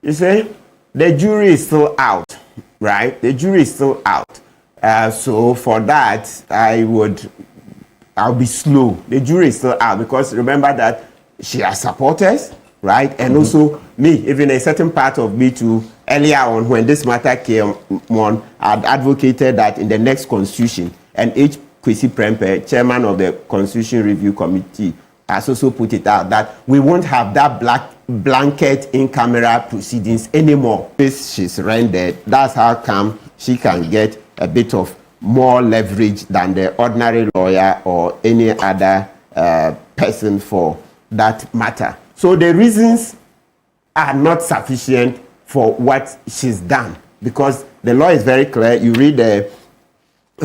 You see, the jury is still out, right? The jury is still out. So for that, I'll be slow. The jury is still out because remember that she has supporters, right? And also me, even a certain part of me too, earlier on when this matter came on, I'd advocated that in the next constitution, and Eeiish Prempe, chairman of the Constitution Review Committee, has also put it out that we won't have that blanket in-camera proceedings anymore. This she's rendered, that's how come she can get a bit of more leverage than the ordinary lawyer or any other person for that matter. So the reasons are not sufficient for what she's done because the law is very clear. You read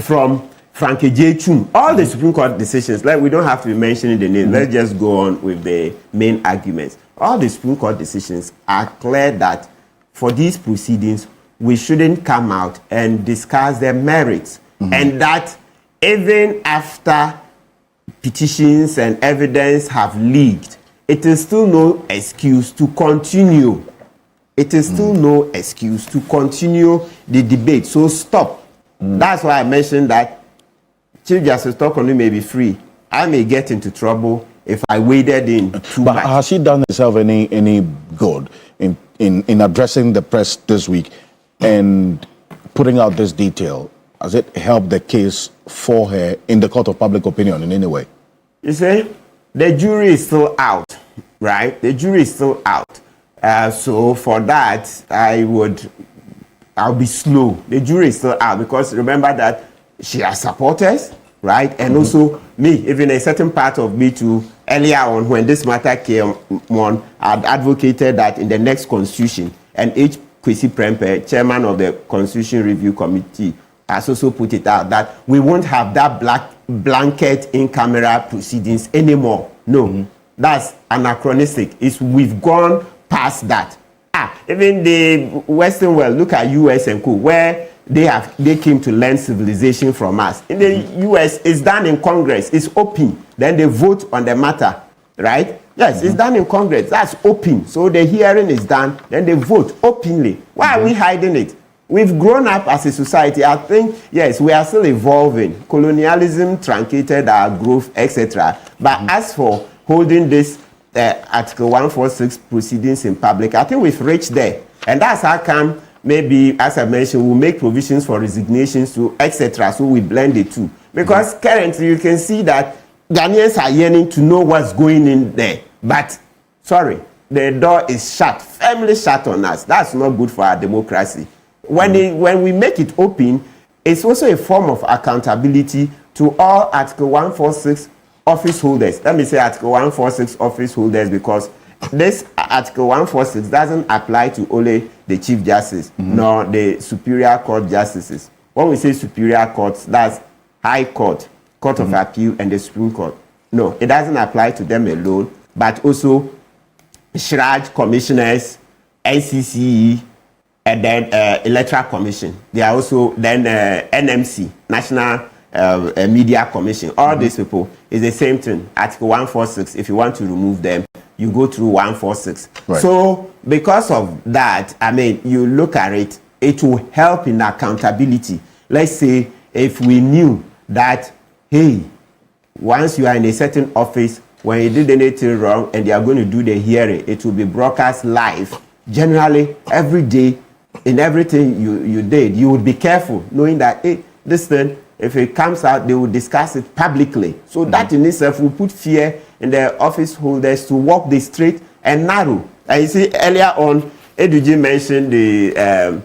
from Frankie J. Chum, all the Supreme Court decisions, like we don't have to be mentioning the name, let's just go on with the main arguments. All the Supreme Court decisions are clear that for these proceedings, we shouldn't come out and discuss their merits. And that even after petitions and evidence have leaked, it is still no excuse to continue. It is still no excuse to continue the debate. So stop. That's why I mentioned that Chief Justice Tokonu may be free. I may get into trouble if I waded in too much. But has she done herself any good in addressing the press this week and putting out this detail? Has it helped the case for her in the court of public opinion in any way? You see, the jury is still out, right? The jury is still out. So for that, I'll be slow. The jury is still out because remember that she has supporters, right? And also me, even a certain part of me too, earlier on when this matter came on, I'd advocated that in the next constitution, and Eeiish Prempe, chairman of the Constitution Review Committee, has also put it out that we won't have that blanket in-camera proceedings anymore. No, that's anachronistic. We've gone past that. Even the Western world, look at US and Co, where they came to learn civilization from us. In the US, it's done in Congress. It's open. Then they vote on the matter, right? Yes, it's done in Congress. That's open. So the hearing is done. Then they vote openly. Why are we hiding it? We've grown up as a society. I think, yes, we are still evolving. Colonialism truncated our growth, etc. But as for holding this Article 146 proceedings in public, I think we've reached there. And that's how come maybe, as I mentioned, we'll make provisions for resignations to etc. So we blend the two. Because currently you can see that Ghanaians are yearning to know what's going in there. But, sorry, the door is shut, firmly shut on us. That's not good for our democracy. When we make it open, it's also a form of accountability to all Article 146 office holders. Let me say Article 146 office holders because this Article 146 doesn't apply to only the Chief Justice nor the Superior Court Justices. When we say Superior Courts, that's High Court, Court of Appeal, and the Supreme Court. No, it doesn't apply to them alone, but also SHRAJ commissioners, NCCE, and then Electoral Commission. They are also then NMC, National Media Commission. All these people is the same thing. Article 146, if you want to remove them, you go through 146. Right. So because of that, I mean, you look at it, it will help in accountability. Let's say if we knew that, hey, once you are in a certain office, when you did anything wrong and they are going to do the hearing, it will be broadcast live. Generally, every day, in everything you did, you would be careful, knowing that, hey, this thing, if it comes out, they will discuss it publicly. So that in itself will put fear in the office holders to walk the straight and narrow. And you see, earlier on, Eduji mentioned the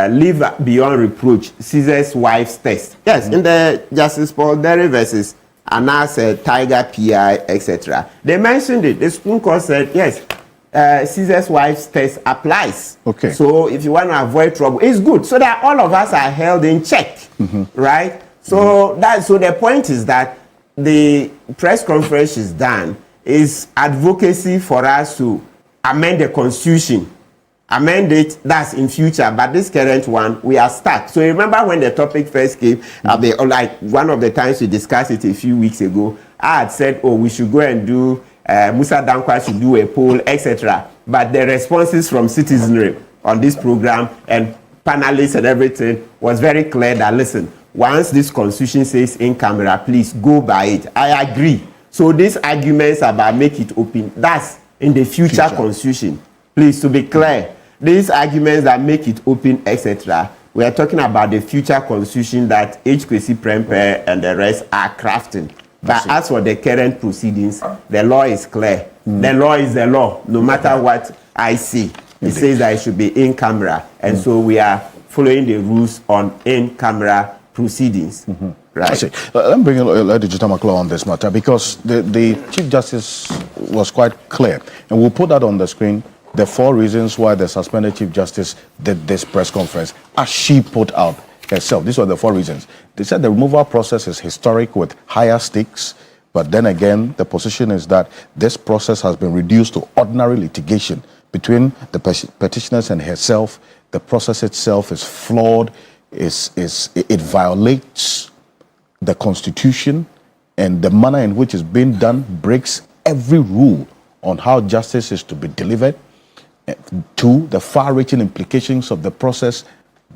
live beyond reproach, Caesar's wife's test. Yes, in the Justice Paul Derry versus Anas Tiger PI, etc. They mentioned it. The Supreme Court said, yes, Caesar's wife's test applies. Okay. So if you want to avoid trouble, it's good. So that all of us are held in check, right? So so the point is that the press conference is done is advocacy for us to amend the Constitution. Amend it, that's in future, but this current one, we are stuck. So remember when the topic first came, like one of the times we discussed it a few weeks ago, I had said, oh, we should go and do, Musa Dankwa should do a poll, etc. but the responses from citizenry on this program and panelists and everything was very clear that, listen, once this constitution says in camera, please go by it. I agree. So these arguments about make it open, that's in the future constitution. Please, to be clear, these arguments that make it open, etc., we are talking about the future constitution that Eeiish Prempeh and the rest are crafting. But as for the current proceedings, the law is clear. The law is the law, no matter what I see. It says that it should be in camera. And so we are following the rules on in camera proceedings. Right. I see. Let me bring Lady Jutamaklo on this matter, because the Chief Justice was quite clear. And we'll put that on the screen. The 4 reasons why the suspended Chief Justice did this press conference, as she put out herself. These were the 4 reasons. They said the removal process is historic with higher stakes, but then again, the position is that this process has been reduced to ordinary litigation between the petitioners and herself. The process itself is flawed, it violates the Constitution, and the manner in which it's being done breaks every rule on how justice is to be delivered. 2, the far-reaching implications of the process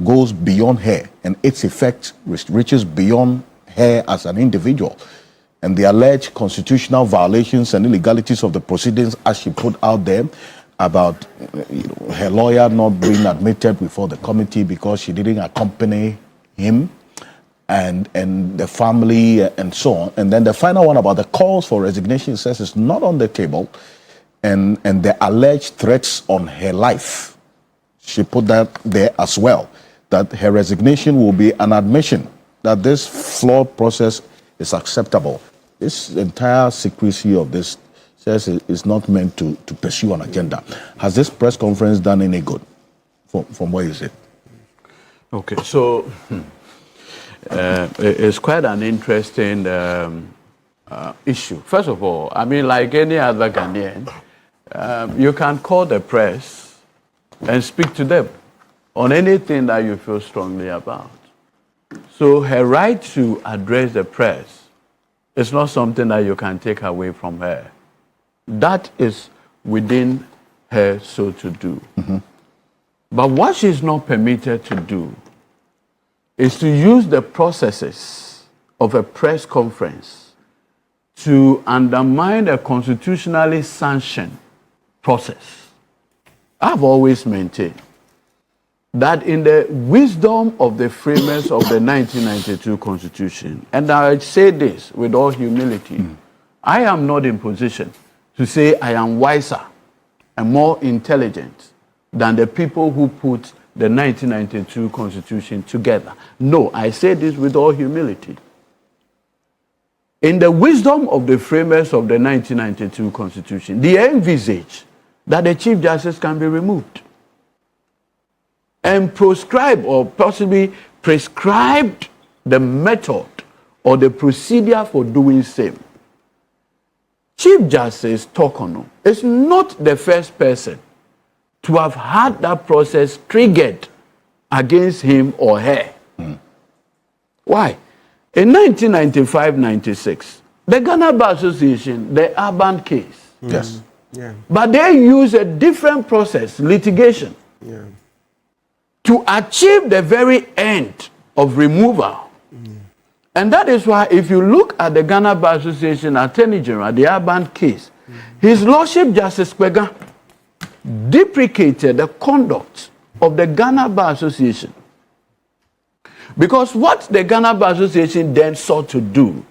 goes beyond her, and its effect reaches beyond her as an individual. And the alleged constitutional violations and illegalities of the proceedings, as she put out there, about her lawyer not being admitted before the committee because she didn't accompany him, and the family, and so on. And then the final one about the calls for resignation says it's not on the table, and the alleged threats on her life. She put that there as well, that her resignation will be an admission that this flawed process is acceptable. This entire secrecy of this says it's not meant to pursue an agenda. Has this press conference done any good from where you sit? Okay, so it's quite an interesting issue. First of all, I mean, like any other Ghanaian, you can call the press and speak to them on anything that you feel strongly about. So her right to address the press is not something that you can take away from her. That is within her so to do. But what she's not permitted to do is to use the processes of a press conference to undermine a constitutionally sanctioned process. I've always maintained that in the wisdom of the framers of the 1992 Constitution, and I say this with all humility, I am not in position to say I am wiser and more intelligent than the people who put the 1992 Constitution together. No, I say this with all humility. In the wisdom of the framers of the 1992 Constitution, they envisage that the Chief Justice can be removed and proscribe or possibly prescribed the method or the procedure for doing same. Chief Justice Tokono is not the first person to have had that process triggered against him or her. Why? In 1995-96, the Ghana Bar Association, the Urban case. Yes. Yeah. But they use a different process, litigation, to achieve the very end of removal. And that is why if you look at the Ghana Bar Association Attorney General, the Urban case, His Lordship Justice Kpebu deprecated the conduct of the Ghana Bar Association. Because what the Ghana Bar Association then sought to do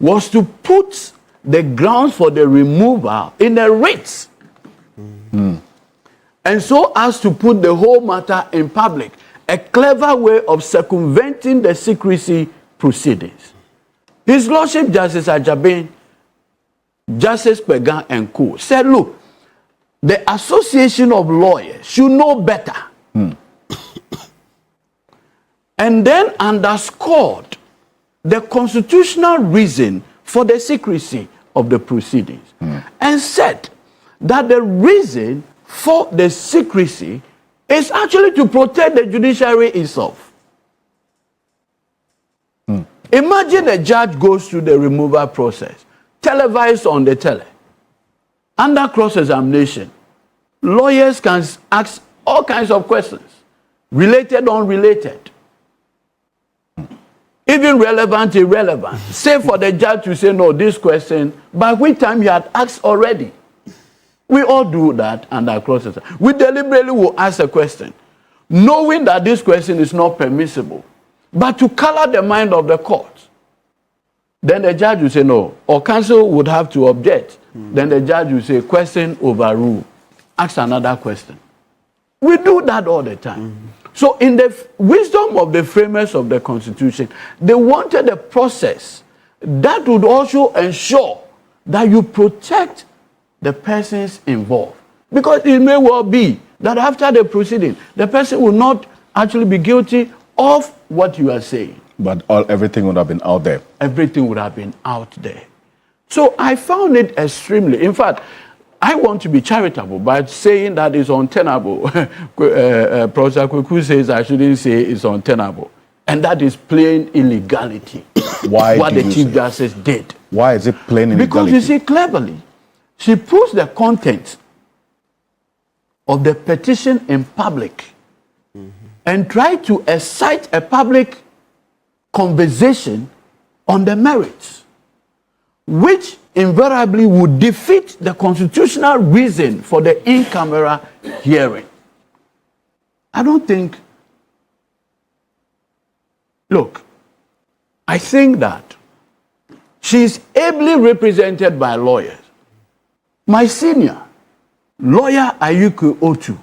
was to put the grounds for the removal in a writ. And so as to put the whole matter in public, a clever way of circumventing the secrecy proceedings. His Lordship Justice Ajabin, Justice Kpebu and co. said, look, the Association of Lawyers should know better. And then underscored the constitutional reason for the secrecy of the proceedings. And said that the reason for the secrecy is actually to protect the judiciary itself. Imagine a judge goes through the removal process, televised on the tele, under cross-examination, lawyers can ask all kinds of questions, related, unrelated, even relevant, irrelevant. Say for the judge to say, no, this question, by which time he had asked already. We all do that under clauses. We deliberately will ask a question, knowing that this question is not permissible, but to color the mind of the court. Then the judge will say no, or counsel would have to object. Then the judge will say, question overruled. Ask another question. We do that all the time. So in the wisdom of the framers of the Constitution, they wanted a process that would also ensure that you protect the persons involved. Because it may well be that after the proceeding, the person will not actually be guilty of what you are saying. But everything would have been out there. Everything would have been out there. So I found it extremely, in fact, I want to be charitable by saying that it's untenable. Professor Kpebu says I shouldn't say it's untenable. And that is plain illegality. Why what the Chief Justice did. Why is it plain illegality? Because you see, cleverly, she puts the content of the petition in public and try to excite a public conversation on the merits, which invariably would defeat the constitutional reason for the in-camera hearing. I don't think. Look, I think that she's ably represented by lawyers. My senior, lawyer Ayuku Otu,